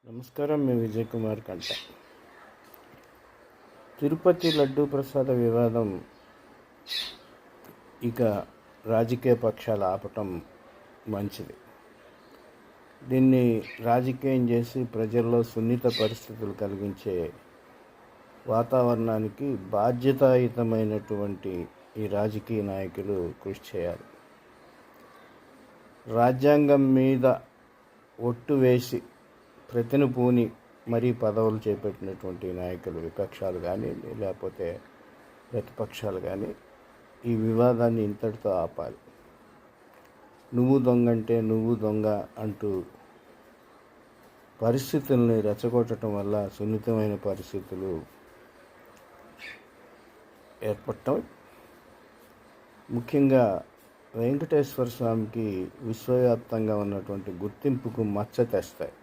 నమస్కారం. మీ విజయ్ కుమార్ కంట. తిరుపతి లడ్డూ ప్రసాద వివాదం ఇక రాజకీయ పక్షాలు ఆపటం మంచిది. దీన్ని రాజకీయం చేసి ప్రజల్లో సున్నిత పరిస్థితులు కలిగించే వాతావరణానికి బాధ్యతాయుతమైనటువంటి ఈ రాజకీయ నాయకులు కృషి చేయాలి. రాజ్యాంగం మీద ఒట్టు వేసి ప్రతిని పూని మరీ పదవులు చేపట్టినటువంటి నాయకులు, విపక్షాలు కానీ లేకపోతే ప్రతిపక్షాలు కానీ ఈ వివాదాన్ని ఇంతటితో ఆపాలి. నువ్వు దొంగ అంటే నువ్వు దొంగ అంటూ పరిస్థితుల్ని రెచ్చగొట్టడం వల్ల సున్నితమైన పరిస్థితులు ఏర్పడటం, ముఖ్యంగా వెంకటేశ్వర స్వామికి విశ్వవ్యాప్తంగా ఉన్నటువంటి గుర్తింపుకు మచ్చ తెస్తాయి.